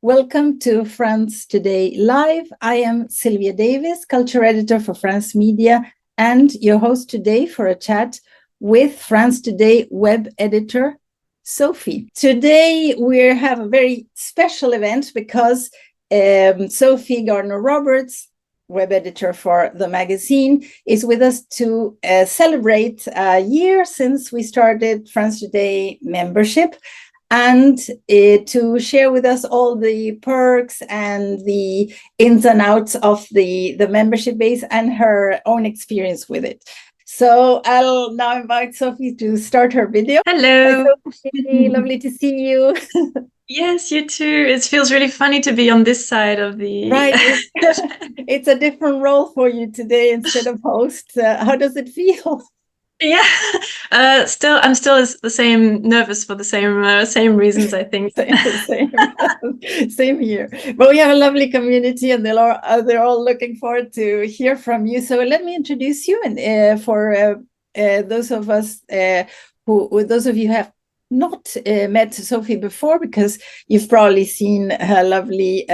Welcome to France Today Live. I am Sylvia Davis, culture editor for France Media, and your host today for a chat with France Today web editor, Sophie. Today we have a very special event because Sophie Gardner-Roberts, web editor for the magazine, is with us to celebrate a year since we started France Today membership, and to share with us all the perks and the ins and outs of the membership base and her own experience with it. So I'll now invite Sophie to start her video. Hello. Hi, Sophie. Lovely to see you. Yes, you too. It feels really funny to be on this side of the... Right. It's a different role for you today instead of host. How does it feel? Yeah, I'm still the same, nervous for the same reasons, I think. Same here. But we have a lovely community, and they're all looking forward to hear from you. So let me introduce you, and for those of you who have not met Sophie before, because you've probably seen her lovely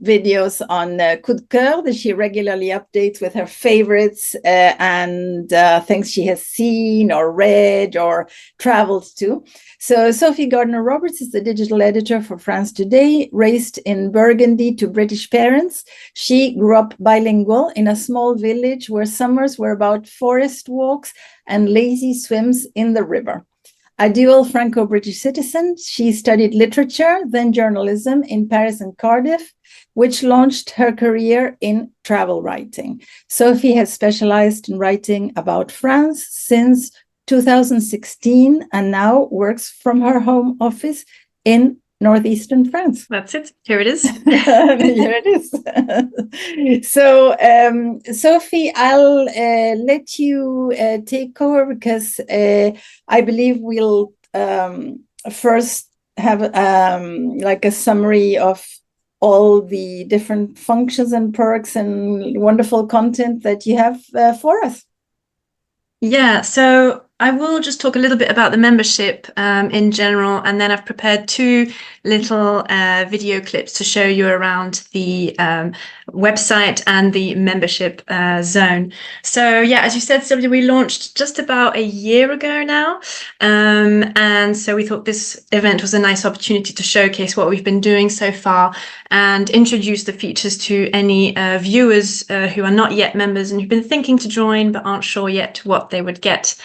videos on Coup de Cœur that she regularly updates with her favorites and things she has seen or read or traveled to. So Sophie Gardner-Roberts is the digital editor for France Today. Raised in Burgundy to British parents, she grew up bilingual in a small village where summers were about forest walks and lazy swims in the river. A dual Franco-British citizen, she studied literature, then journalism in Paris and Cardiff, which launched her career in travel writing. Sophie has specialized in writing about France since 2016 and now works from her home office in northeastern France. That's it. Here it is. Here it is. So, Sophie, I'll let you take over because I believe we'll first have like a summary of all the different functions and perks and wonderful content that you have for us. Yeah, so I will just talk a little bit about the membership in general, and then I've prepared two little video clips to show you around the website and the membership zone. So yeah, as you said, Sylvia, we launched just about a year ago now, and so we thought this event was a nice opportunity to showcase what we've been doing so far and introduce the features to any viewers who are not yet members and who've been thinking to join but aren't sure yet what they would get.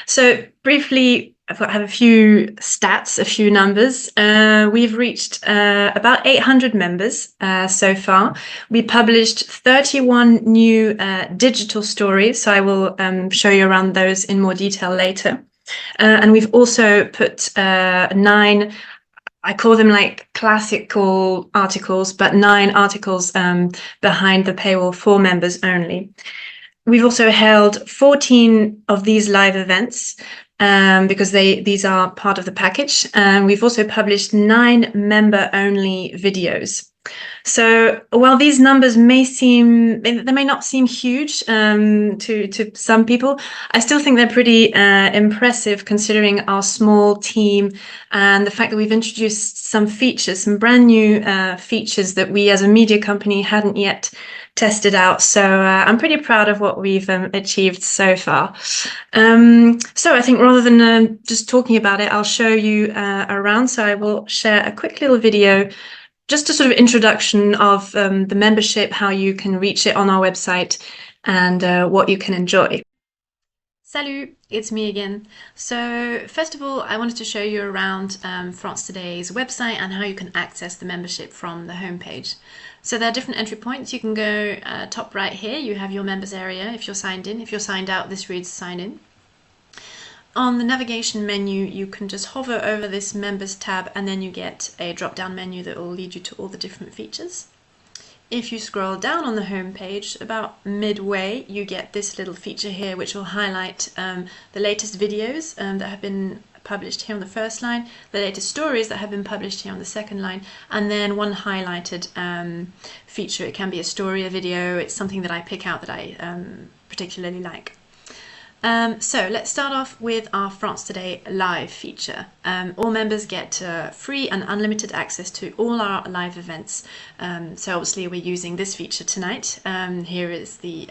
So briefly, I have a few stats, a few numbers. We've reached about 800 members so far. We published 31 new digital stories, so I will show you around those in more detail later. And we've also put 9, I call them like classical articles, but 9 articles behind the paywall for members only. We've also held 14 of these live events because these are part of the package. We've also published 9 member-only videos. So while these numbers may not seem huge to some people, I still think they're pretty impressive considering our small team and the fact that we've introduced some features, some brand new features that we as a media company hadn't yet tested out. So I'm pretty proud of what we've achieved so far. So I think rather than just talking about it, I'll show you around. So I will share a quick little video, just a sort of introduction of the membership, how you can reach it on our website, and what you can enjoy. Salut, it's me again. So first of all, I wanted to show you around France Today's website and how you can access the membership from the homepage. So there are different entry points. You can go top right here, you have your members area if you're signed in. If you're signed out, this reads sign in. On the navigation menu, you can just hover over this members tab and then you get a drop-down menu that will lead you to all the different features. If you scroll down on the home page, about midway, you get this little feature here which will highlight the latest videos that have been published here on the first line, the latest stories that have been published here on the second line, and then one highlighted feature. It can be a story, a video, it's something that I pick out that I particularly like. So let's start off with our France Today live feature. All members get free and unlimited access to all our live events. So obviously we're using this feature tonight. Here is the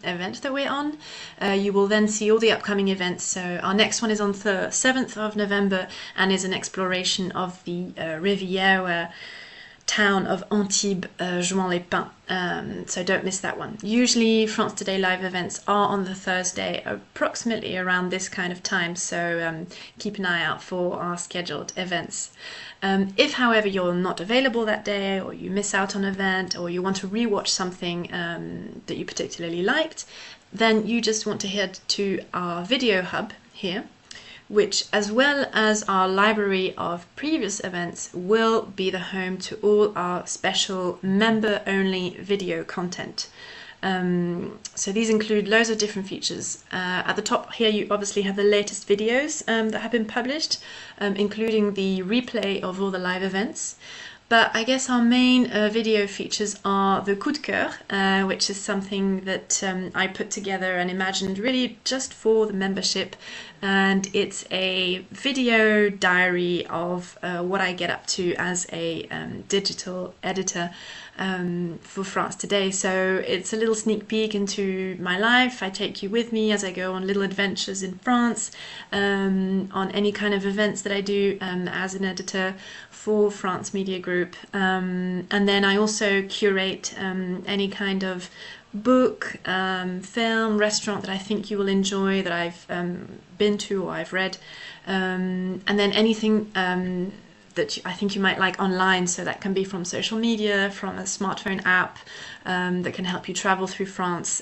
event that we're on. You will then see all the upcoming events. So our next one is on the 7th of November and is an exploration of the Rivière town of Antibes, Juan-les-Pins. So don't miss that one. Usually France Today live events are on the Thursday, approximately around this kind of time. So keep an eye out for our scheduled events. If, however, you're not available that day, or you miss out on an event, or you want to rewatch something that you particularly liked, then you just want to head to our video hub here, which, as well as our library of previous events, will be the home to all our special member-only video content. So these include loads of different features. At the top here you obviously have the latest videos that have been published, including the replay of all the live events. But I guess our main video features are the coup de cœur, which is something that I put together and imagined really just for the membership. And it's a video diary of what I get up to as a digital editor for France Today. So it's a little sneak peek into my life. I take you with me as I go on little adventures in France, on any kind of events that I do as an editor for France Media Group. And then I also curate any kind of book, film, restaurant that I think you will enjoy, that I've been to or I've read, and then anything that I think you might like online. So that can be from social media, from a smartphone app that can help you travel through France,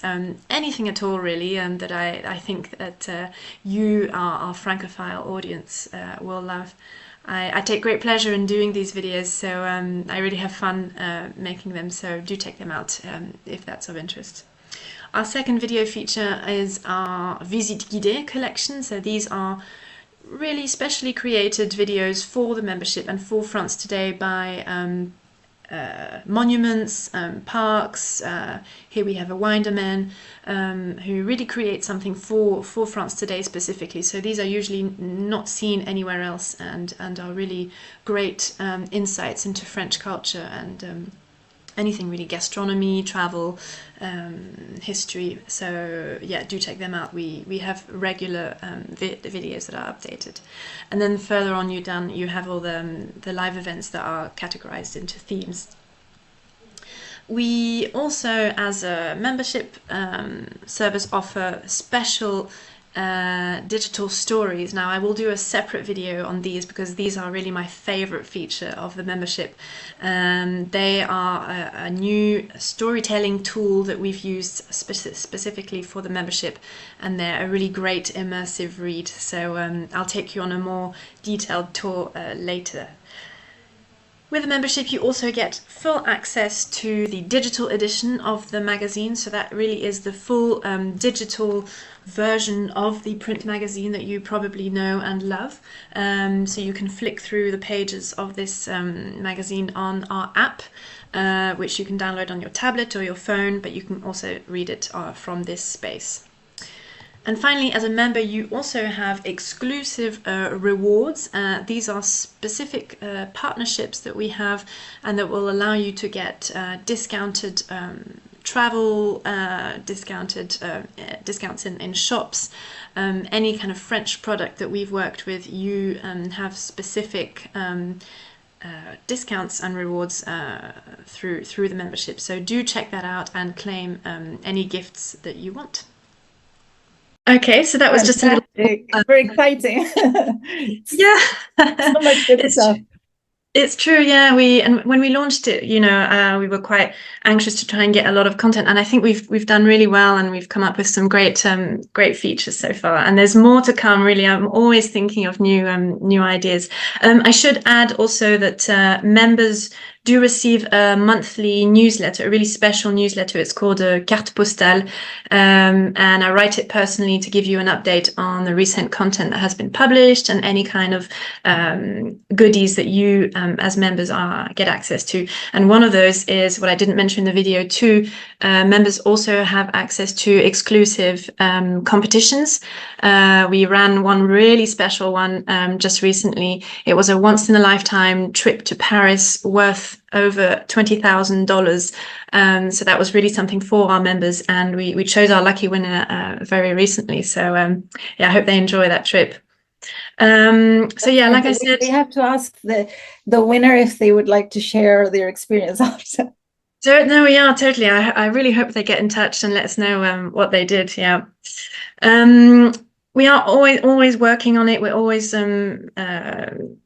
anything at all really, that I think that you, our Francophile audience, will love. I take great pleasure in doing these videos, so I really have fun making them, so do check them out if that's of interest. Our second video feature is our Visite Guidée collection. So these are really specially created videos for the membership and for France Today by monuments, parks. Here we have a winderman who really creates something for France Today specifically. So these are usually not seen anywhere else, and are really great insights into French culture and anything really, gastronomy, travel, history. So yeah, do check them out. We have regular videos that are updated. And then further on you have all the live events that are categorized into themes. We also, as a membership service, offer special digital stories. Now I will do a separate video on these because these are really my favorite feature of the membership. They are a new storytelling tool that we've used specifically for the membership, and they're a really great immersive read. So I'll take you on a more detailed tour later. With the membership, you also get full access to the digital edition of the magazine. So that really is the full digital version of the print magazine that you probably know and love. So you can flick through the pages of this magazine on our app, which you can download on your tablet or your phone, but you can also read it from this space. And finally, as a member, you also have exclusive rewards. These are specific partnerships that we have and that will allow you to get discounted travel, discounts in shops, any kind of French product that we've worked with. You have specific discounts and rewards through the membership. So do check that out and claim any gifts that you want. Okay, so that was just a little very exciting. Yeah, so much good stuff. It's true, yeah. When we launched it, we were quite anxious to try and get a lot of content, and I think we've done really well, and we've come up with some great features so far. And there's more to come. Really, I'm always thinking of new ideas. I should add also that members do receive a monthly newsletter, a really special newsletter. It's called a carte postale, and I write it personally to give you an update on the recent content that has been published and any kind of goodies that you as members get access to. And one of those is what I didn't mention in the video too. Members also have access to exclusive competitions. We ran one really special one just recently. It was a once-in-a-lifetime trip to Paris worth over $20,000. So that was really something for our members, and we chose our lucky winner very recently. So yeah, I hope they enjoy that trip. So yeah, like I said, we have to ask the winner if they would like to share their experience after. No, we are totally. I really hope they get in touch and let us know what they did. Yeah. We are always working on it. We're always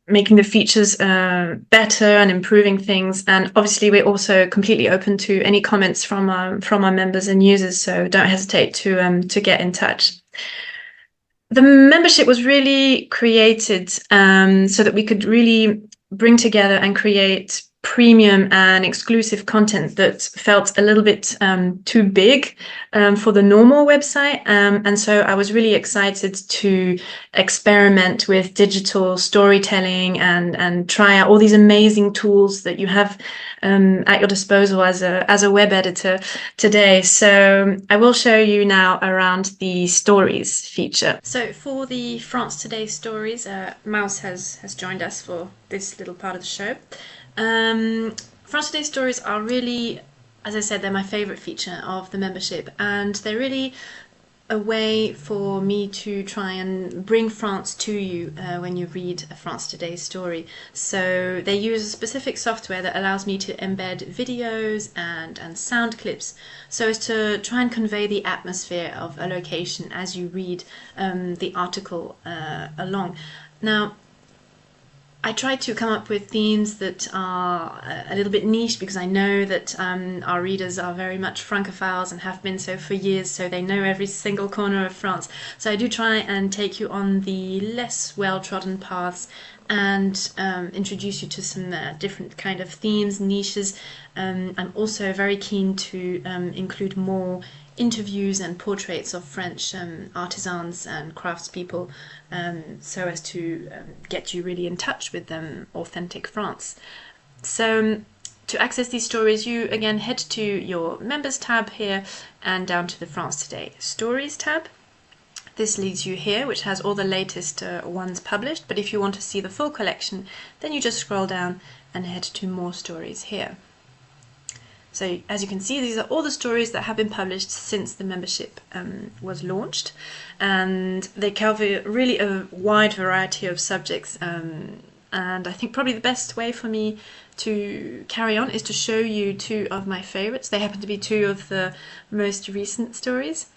making the features better and improving things. And obviously, we're also completely open to any comments from our members and users. So don't hesitate to get in touch. The membership was really created so that we could really bring together and create premium and exclusive content that felt a little bit too big for the normal website. And so I was really excited to experiment with digital storytelling and try out all these amazing tools that you have at your disposal as a web editor today. So I will show you now around the stories feature. So for the France Today stories, Mouse has joined us for this little part of the show. France Today stories are really, as I said, they're my favorite feature of the membership, and they're really a way for me to try and bring France to you when you read a France Today story. So they use a specific software that allows me to embed videos and sound clips so as to try and convey the atmosphere of a location as you read the article along. Now, I try to come up with themes that are a little bit niche because I know that our readers are very much Francophiles and have been so for years, so they know every single corner of France. So I do try and take you on the less well-trodden paths and introduce you to some different kind of themes, niches. I'm also very keen to include more interviews and portraits of French artisans and craftspeople so as to get you really in touch with authentic France. So to access these stories, you again head to your members tab here and down to the France Today stories tab. This leads you here, which has all the latest ones published, but if you want to see the full collection, then you just scroll down and head to more stories here. So as you can see, these are all the stories that have been published since the membership was launched, and they cover really a wide variety of subjects. And I think probably the best way for me to carry on is to show you two of my favorites. They happen to be two of the most recent stories.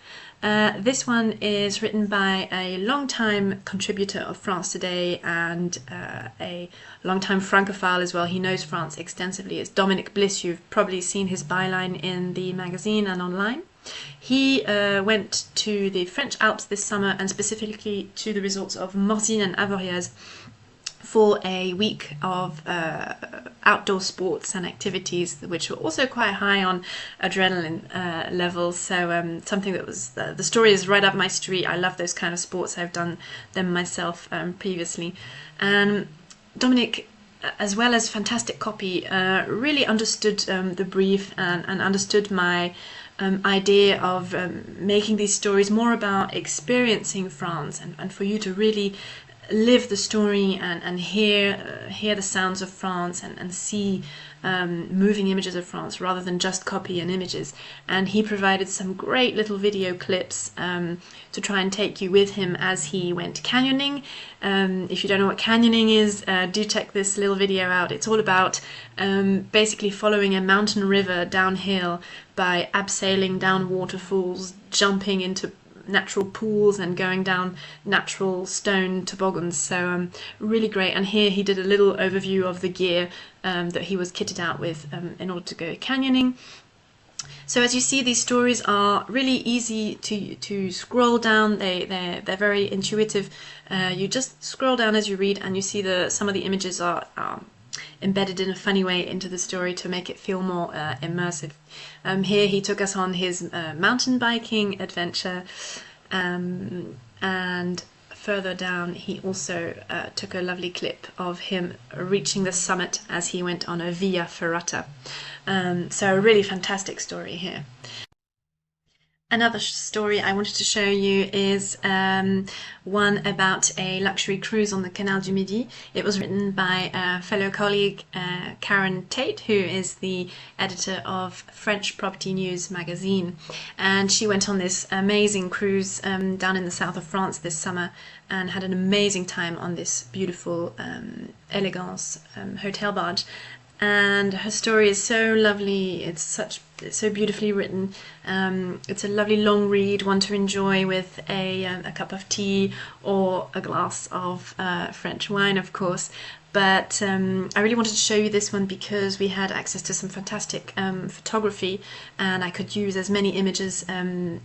This one is written by a long-time contributor of France Today and a long-time Francophile as well. He knows France extensively. It's Dominic Bliss. You've probably seen his byline in the magazine and online. He went to the French Alps this summer, and specifically to the resorts of Morzine and Avoriaz, for a week of outdoor sports and activities, which were also quite high on adrenaline levels. So something that was, the story is right up my street. I love those kind of sports. I've done them myself previously. And Dominic, as well as fantastic copy, really understood the brief and understood my idea of making these stories more about experiencing France and for you to really live the story and hear the sounds of France and see moving images of France rather than just copy and images. And he provided some great little video clips to try and take you with him as he went canyoning. If you don't know what canyoning is, do check this little video out. It's all about basically following a mountain river downhill by abseiling down waterfalls, jumping into natural pools and going down natural stone toboggans. So really great. And here he did a little overview of the gear that he was kitted out with in order to go canyoning. So as you see, these stories are really easy to scroll down. They're very intuitive. You just scroll down as you read, and you see some of the images are embedded in a funny way into the story to make it feel more immersive. Here he took us on his mountain biking adventure, and further down he also took a lovely clip of him reaching the summit as he went on a via ferrata. So a really fantastic story here. Another story I wanted to show you is one about a luxury cruise on the Canal du Midi. It was written by a fellow colleague, Karen Tate, who is the editor of French Property News magazine. And she went on this amazing cruise down in the south of France this summer and had an amazing time on this beautiful Elegance hotel barge. And her story is so lovely. It's so beautifully written. It's a lovely long read, one to enjoy with a cup of tea or a glass of French wine, of course. But I really wanted to show you this one because we had access to some fantastic photography, and I could use as many images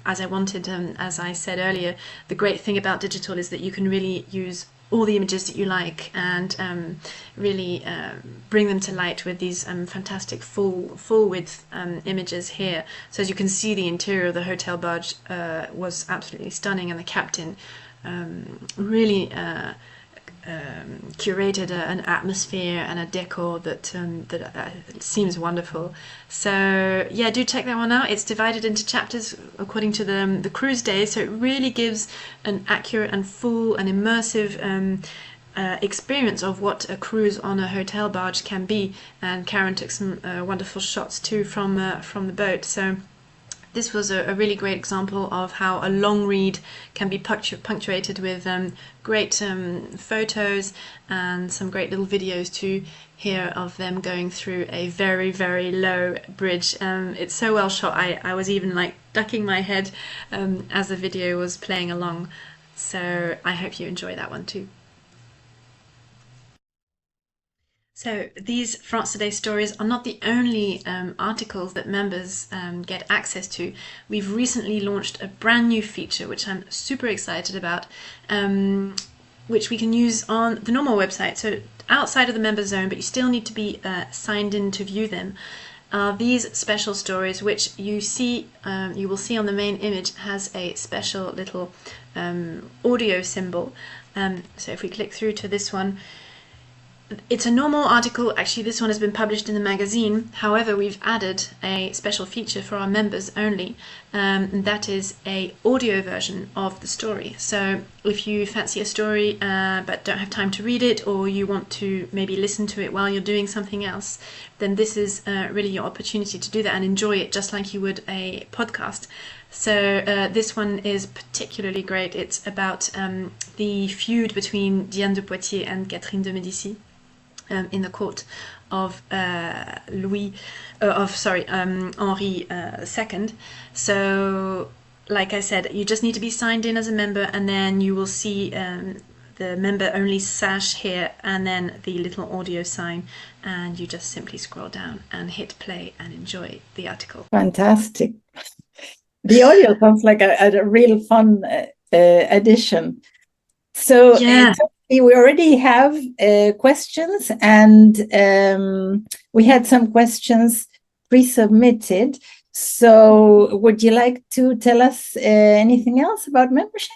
as I wanted. As I said earlier, the great thing about digital is that you can really use all the images that you like and really bring them to light with these fantastic full width images here. So as you can see, the interior of the hotel barge was absolutely stunning, and the captain really curated an atmosphere and a decor that seems wonderful. So yeah, do check that one out. It's divided into chapters according to the cruise day, so it really gives an accurate and full and immersive experience of what a cruise on a hotel barge can be. And Karen took some wonderful shots too from the boat. So this was a really great example of how a long read can be punctuated with great photos and some great little videos too here of them going through a very, very low bridge. It's so well shot, I was even like ducking my head as the video was playing along. So I hope you enjoy that one too. So these France Today stories are not the only articles that members get access to. We've recently launched a brand new feature, which I'm super excited about, which we can use on the normal website. So outside of the member zone, but you still need to be signed in to view them. These special stories, which you will see on the main image, has a special little audio symbol. So if we click through to this one, it's a normal article. Actually, this one has been published in the magazine. However, we've added a special feature for our members only, and that is a audio version of the story. So if you fancy a story but don't have time to read it, or you want to maybe listen to it while you're doing something else, then this is really your opportunity to do that and enjoy it just like you would a podcast. So this one is particularly great. It's about the feud between Diane de Poitiers and Catherine de Médicis in the court of Henri II. So, like I said, you just need to be signed in as a member, and then you will see the member-only sash here, and then the little audio sign, and you just simply scroll down and hit play and enjoy the article. Fantastic. The audio sounds like a real fun addition. So, yeah. We already have questions, and we had some questions pre-submitted. So would you like to tell us anything else about membership?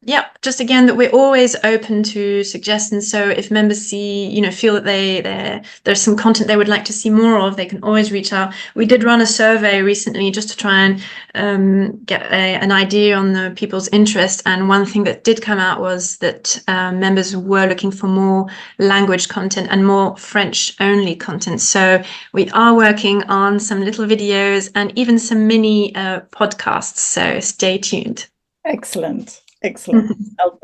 Yeah, just again that we're always open to suggestions. So if members feel that there's some content they would like to see more of, they can always reach out. We did run a survey recently just to try and get an idea on the people's interest. And one thing that did come out was that members were looking for more language content and more French only content. So we are working on some little videos and even some mini podcasts. So stay tuned. Excellent.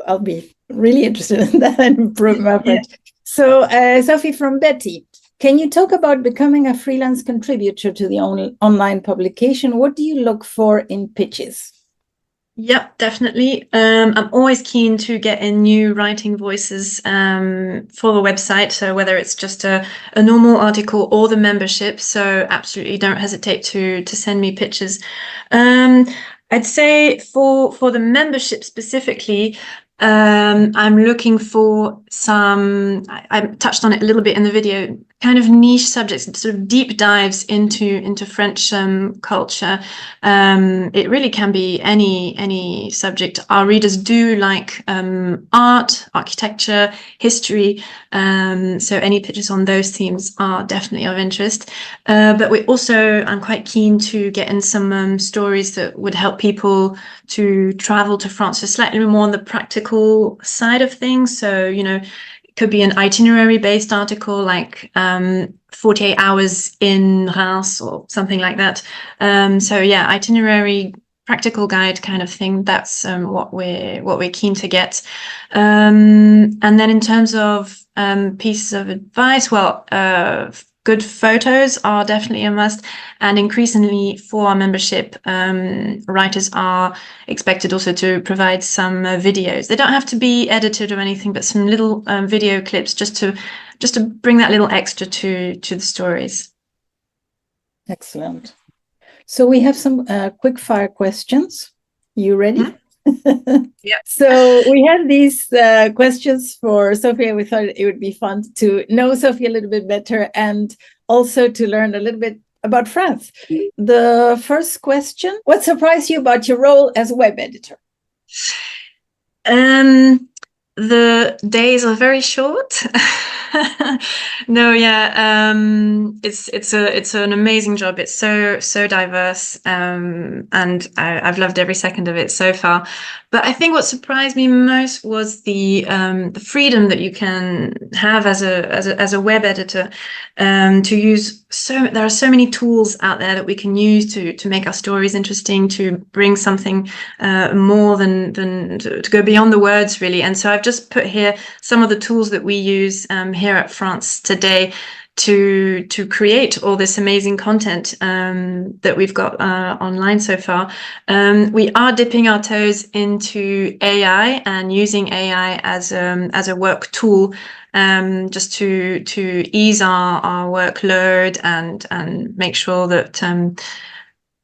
I'll be really interested in that and improve my French. Yeah. So, Sophie from Betty, can you talk about becoming a freelance contributor to the online publication? What do you look for in pitches? Yep, definitely. I'm always keen to get in new writing voices for the website. So whether it's just a normal article or the membership, so absolutely don't hesitate to send me pitches. I'd say for the membership specifically, I'm looking for some, I touched on it a little bit in the video, kind of niche subjects, sort of deep dives into French culture. It really can be any subject. Our readers do like art, architecture, history. So any pictures on those themes are definitely of interest. But I'm quite keen to get in some stories that would help people to travel to France, so slightly more on the practical side of things. So, it could be an itinerary-based article like 48 hours in Reims or something like that. So yeah, itinerary, practical guide kind of thing. That's what we're keen to get. And then in terms of pieces of advice, well, good photos are definitely a must, and increasingly for our membership, writers are expected also to provide some videos. They don't have to be edited or anything, but some little video clips just to bring that little extra to the stories. Excellent. So we have some quick fire questions. You ready? Mm-hmm. Yeah. So we had these questions for Sophie. We thought it would be fun to know Sophie a little bit better and also to learn a little bit about France. The first question, what surprised you about your role as a web editor? The days are very short. No, yeah, it's an amazing job. It's so diverse, and I've loved every second of it so far. But I think what surprised me most was the freedom that you can have as a web editor, to use there are so many tools out there that we can use to make our stories interesting, to bring something more than to go beyond the words, really. And so I've just put here some of the tools that we use here at France Today to create all this amazing content that we've got online so far. We are dipping our toes into AI and using AI as a work tool, just to ease our workload and make sure that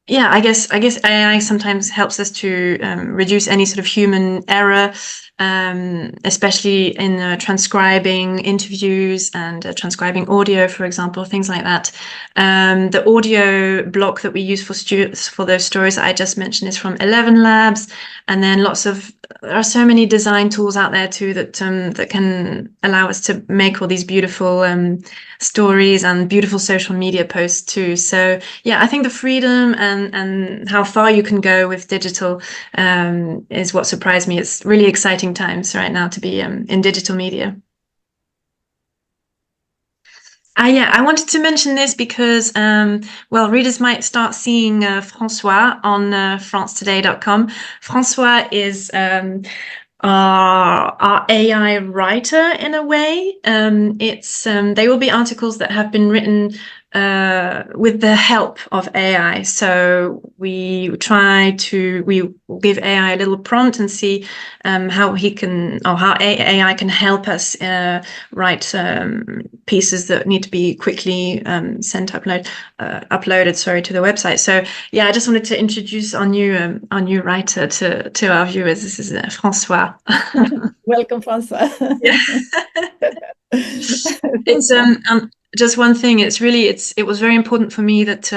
yeah, I guess AI sometimes helps us to reduce any sort of human error, especially in transcribing interviews and transcribing audio, for example, things like that. The audio block that we use for those stories that I just mentioned is from 11 Labs, and then there are so many design tools out there too that can allow us to make all these beautiful stories and beautiful social media posts too. So yeah, I think the freedom and how far you can go with digital is what surprised me. It's really exciting times right now to be in digital media. Yeah, I wanted to mention this because, readers might start seeing François on francetoday.com. François is our AI writer in a way. They will be articles that have been written with the help of AI. So we will give AI a little prompt and see how AI can help us write pieces that need to be quickly uploaded to the website. So yeah, I just wanted to introduce our new writer to our viewers. This is François. Welcome, François. Yeah. It's just one thing. It was very important for me that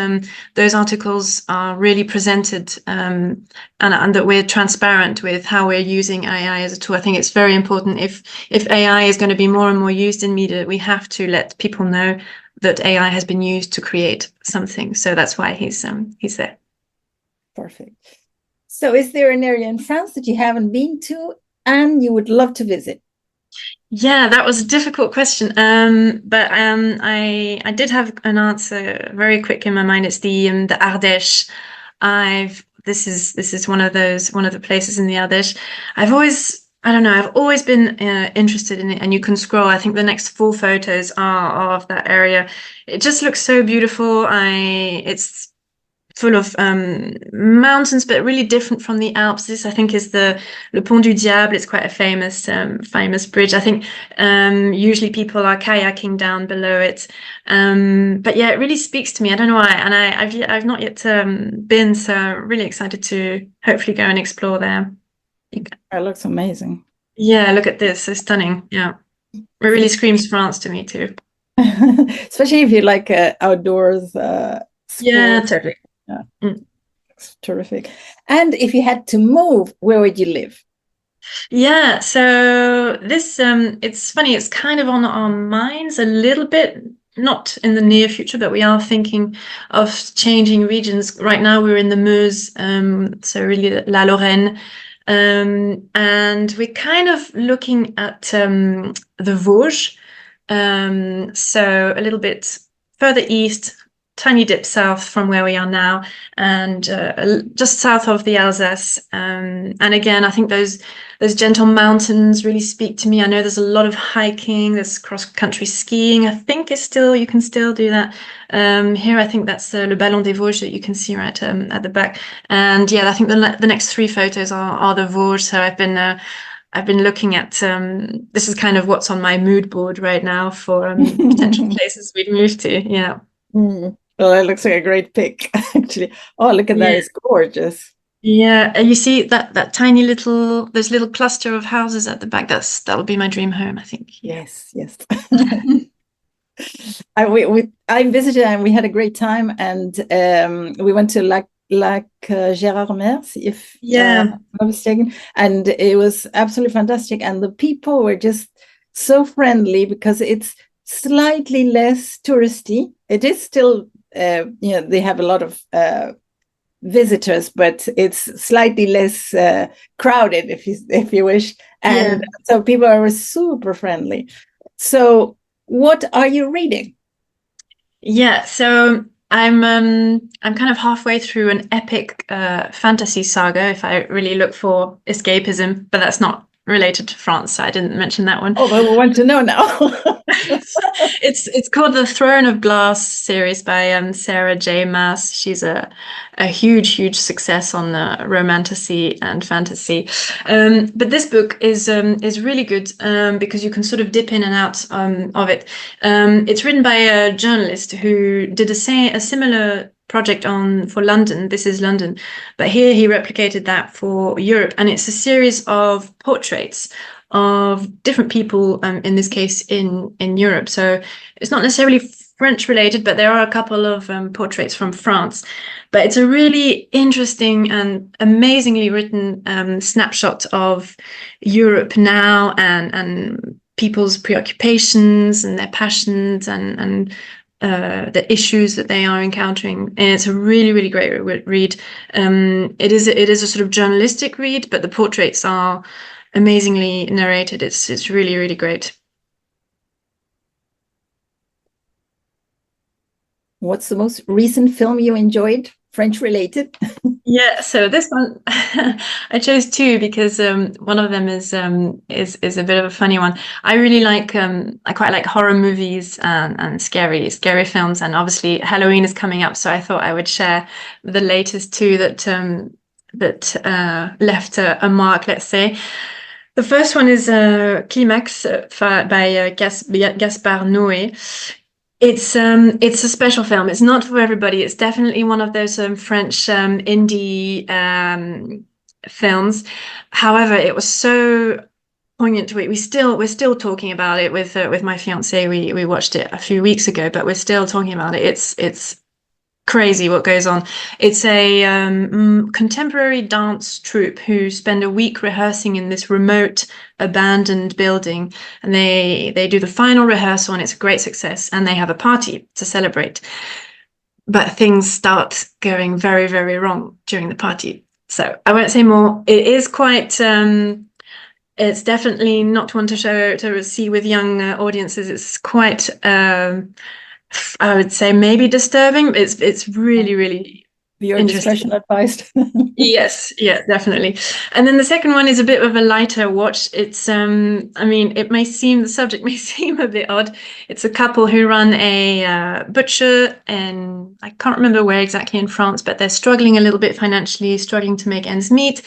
those articles are really presented and that we're transparent with how we're using AI as a tool. I think it's very important. If AI is going to be more and more used in media, we have to let people know that AI has been used to create something. So that's why he's there. Perfect. So is there an area in France that you haven't been to and you would love to visit? Yeah, that was a difficult question. But I did have an answer very quick in my mind. It's the Ardèche. This is one of the places in the Ardèche. I've always been interested in it, and you can scroll. I think the next 4 photos are of that area. It just looks so beautiful. It's full of mountains, but really different from the Alps. This, I think, is the Le Pont du Diable. It's quite a famous bridge. I think usually people are kayaking down below it. But yeah, it really speaks to me. I don't know why, and I've not yet been, so really excited to hopefully go and explore there. It looks amazing. Yeah, look at this. So stunning. Yeah. It really screams France to me too. Especially if you like outdoors Yeah, sports. totally. Yeah, Mm. it's terrific. And if you had to move, where would you live? Yeah, so this it's funny, it's kind of on our minds a little bit, not in the near future, but we are thinking of changing regions. Right now we're in the Meuse, so really La Lorraine. And we're kind of looking at the Vosges, so a little bit further east, tiny dip south from where we are now, and just south of the Alsace. And again, I think those gentle mountains really speak to me. I know there's a lot of hiking, there's cross-country skiing. I think you can still do that. Here, I think that's Le Ballon des Vosges that you can see right at the back. And yeah, I think the next three photos are the Vosges. So I've been looking at this is kind of what's on my mood board right now for potential places we'd move to. Yeah. Mm. Well, it looks like a great pick, actually. Oh, look at that. Yeah. It's gorgeous. Yeah, and you see that tiny little this little cluster of houses at the back. That would be my dream home, I think. Yeah. Yes, yes. I visited and we had a great time, and we went to Lac Gérardmer, if Yeah. I'm not mistaken, and it was absolutely fantastic. And the people were just so friendly because it's slightly less touristy. It is still, they have a lot of visitors, but it's slightly less crowded, if you wish. And so people are super friendly. So, what are you reading? Yeah, so I'm kind of halfway through an epic fantasy saga if I really look for escapism, but that's not related to France, so I didn't mention that one. Oh, but we want to know now. It's called the Throne of Glass series by Sarah J. Maas. She's a huge success on romantasy and fantasy. But this book is really good because you can sort of dip in and out of it. It's written by a journalist who did a similar project for London. This is London, but here he replicated that for Europe, and it's a series of portraits of different people, in this case in Europe. So it's not necessarily French related, but there are a couple of portraits from France. But it's a really interesting and amazingly written snapshot of Europe now, and people's preoccupations and their passions and the issues that they are encountering. And it's a really great read. It is a sort of journalistic read, but the portraits are amazingly narrated. It's really great. What's the most recent film you enjoyed, French related? Yeah, so this one I chose two because one of them is a bit of a funny one. I really like I quite like horror movies and scary films, and obviously Halloween is coming up, so I thought I would share the latest two that left a mark, let's say. The first one is Climax by Gaspard Noé. It's a special film. It's not for everybody. It's definitely one of those French indie films. However, it was so poignant. We're still talking about it with my fiance. We watched it a few weeks ago, but we're still talking about it. It's crazy what goes on. It's a contemporary dance troupe who spend a week rehearsing in this remote, abandoned building, and they do the final rehearsal, and it's a great success, and they have a party to celebrate. But things start going very wrong during the party. So I won't say more. It is quite it's definitely not one to see with young audiences. It's quite I would say maybe disturbing. It's really Your interesting. discretion advised. Yes, yeah, definitely. And then the second one is a bit of a lighter watch. It's I mean, the subject may seem a bit odd. It's a couple who run a butcher, and I can't remember where exactly in France, but they're struggling a little bit financially, struggling to make ends meet.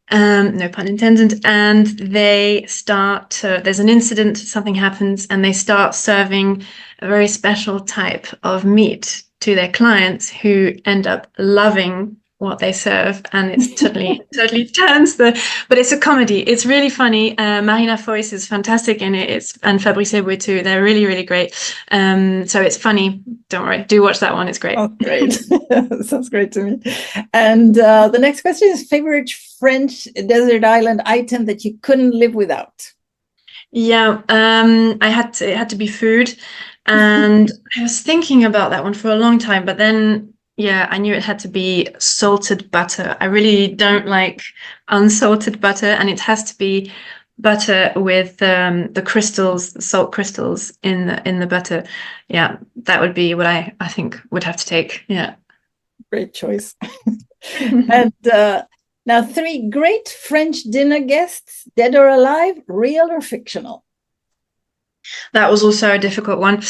No pun intended. And they start, there's an incident, something happens, and they start serving a very special type of meat to their clients, who end up loving what they serve, and it's totally turns but it's a comedy. It's really funny. Marina Foïs is fantastic in it. And Fabrice Eboué too. They're really great. So it's funny. Don't worry, do watch that one. It's great. Oh, great. Sounds great to me. And the next question is favorite French desert island item that you couldn't live without. Yeah, it had to be food, and I was thinking about that one for a long time, but then yeah, I knew it had to be salted butter. I really don't like unsalted butter, and it has to be butter with the crystals, the salt crystals in the butter. Yeah, that would be what I think would have to take. Yeah. Great choice. And now 3 great French dinner guests, dead or alive, real or fictional. That was also a difficult one.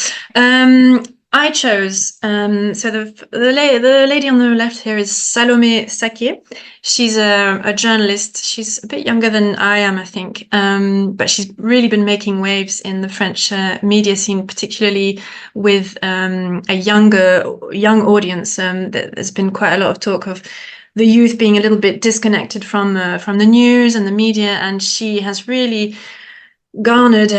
I chose, so the lady on the left here is Salomé Saké. She's a journalist. She's a bit younger than I am, I think, but she's really been making waves in the French media scene, particularly with a young audience. There's been quite a lot of talk of the youth being a little bit disconnected from the news and the media, and she has really garnered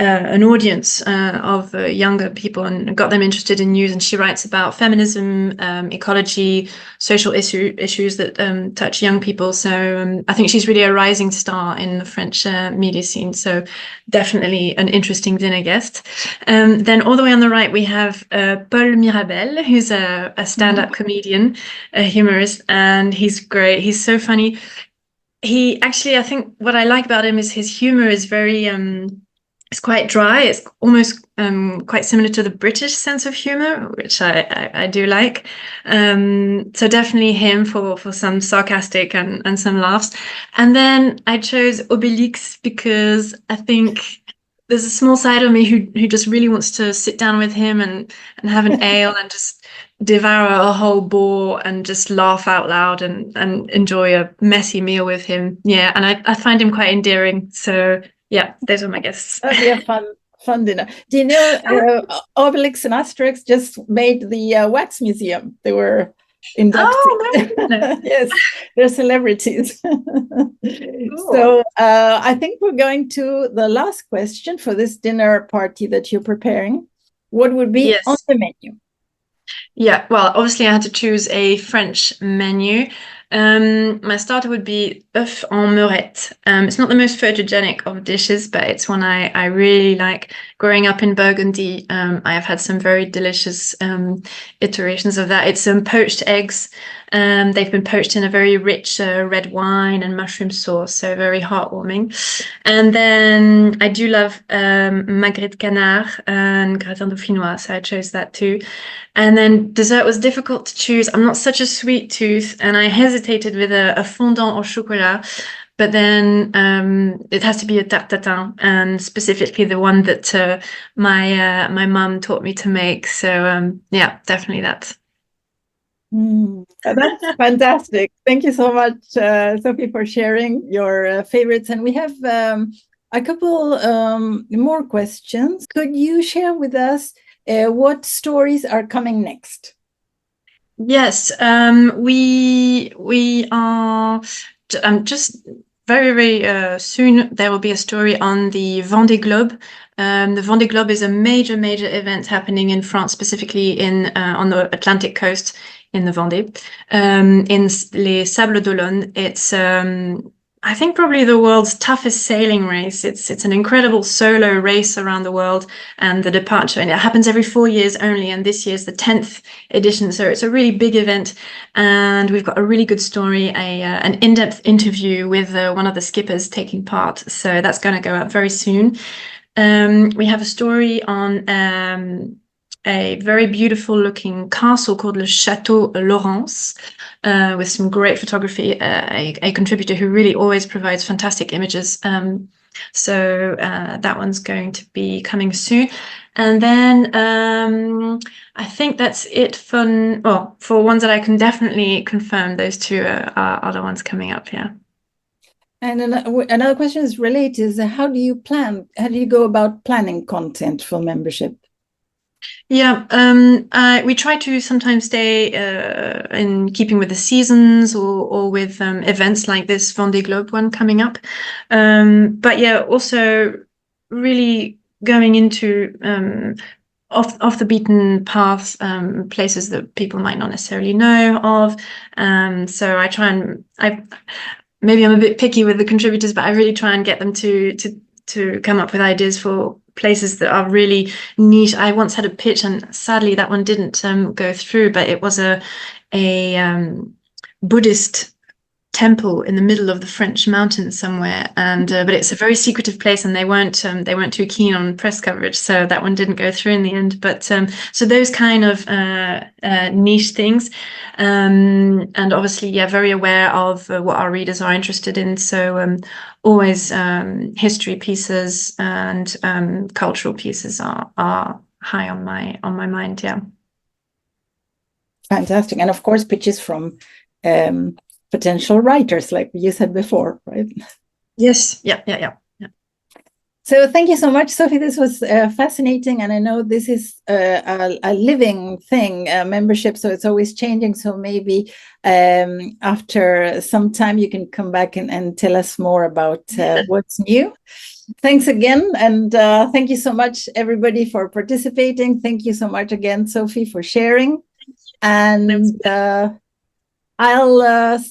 an audience of younger people and got them interested in news. And she writes about feminism, ecology, social issues that touch young people. So I think she's really a rising star in the French media scene. So definitely an interesting dinner guest. Then all the way on the right, we have Paul Mirabel, who's a stand-up comedian, a humorist, and he's great. He's so funny. He actually, I think what I like about him is his humor is very, it's quite dry. It's almost quite similar to the British sense of humor, which I do like. So definitely him for some sarcastic and some laughs. And then I chose Obélix because I think there's a small side of me who just really wants to sit down with him and have an ale and just devour a whole boar and just laugh out loud and enjoy a messy meal with him. Yeah, and I find him quite endearing. So yeah, those are my guests. That'd be a fun dinner. Do you know Obelix and Asterix just made the wax museum? They were inducted. Oh, yes, they're celebrities. Cool. So I think we're going to the last question for this dinner party that you're preparing. What would be on the menu? Yeah, well, obviously I had to choose a French menu. My starter would be œuf en meurette. It's not the most photogenic of dishes, but it's one I really like. Growing up in Burgundy, I have had some very delicious iterations of that. It's poached eggs. They've been poached in a very rich red wine and mushroom sauce, so very heartwarming. And then I do love magret de canard and gratin dauphinois, so I chose that too. And then dessert was difficult to choose. I'm not such a sweet tooth, and I hesitated with a fondant au chocolat. But then it has to be a tarte tatin, and specifically the one that my mum taught me to make. So yeah, definitely that. That's fantastic. Thank you so much, Sophie, for sharing your favorites. And we have a couple more questions. Could you share with us what stories are coming next? Yes, we are just very soon. There will be a story on the Vendée Globe. The Vendée Globe is a major event happening in France, specifically on the Atlantic coast in the Vendée, in les Sables d'Olonne. It's I think probably the world's toughest sailing race. It's an incredible solo race around the world, and the departure, and it happens every 4 years only, and this year's the 10th edition, so it's a really big event. And we've got a really good story, an in-depth interview with one of the skippers taking part, so that's going to go out very soon. We have a story on a very beautiful looking castle called Le Château Laurence, with some great photography, a contributor who really always provides fantastic images. So that one's going to be coming soon. And then I think that's it for ones that I can definitely confirm. Those two are other ones coming up, yeah. And another question is related, is how do you go about planning content for membership? Yeah, we try to sometimes stay in keeping with the seasons or with events like this Vendée Globe one coming up. But yeah, also really going into off the beaten path, places that people might not necessarily know of. So maybe I'm a bit picky with the contributors, but I really try and get them to come up with ideas for places that are really niche. I once had a pitch, and sadly that one didn't go through, but it was a Buddhist temple in the middle of the French mountains somewhere, and but it's a very secretive place, and they weren't too keen on press coverage, so that one didn't go through in the end. But so those kind of niche things, and obviously, yeah, very aware of what our readers are interested in. So always history pieces and cultural pieces are high on my mind. Yeah. Fantastic. And of course, pitches from potential writers, like you said before, right? Yes. Yeah. So thank you so much, Sophie. This was fascinating. And I know this is a living thing, membership, so it's always changing. So maybe after some time, you can come back and tell us more about what's new. Thanks again. And thank you so much, everybody, for participating. Thank you so much again, Sophie, for sharing. And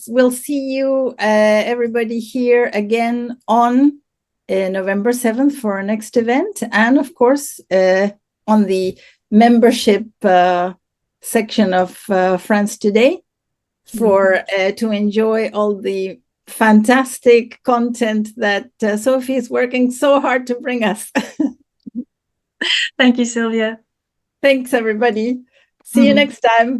we'll see you, everybody, here again on November 7th for our next event. And of course, on the membership section of France Today for to enjoy all the fantastic content that Sophie is working so hard to bring us. Thank you, Sylvia. Thanks, everybody. See you next time.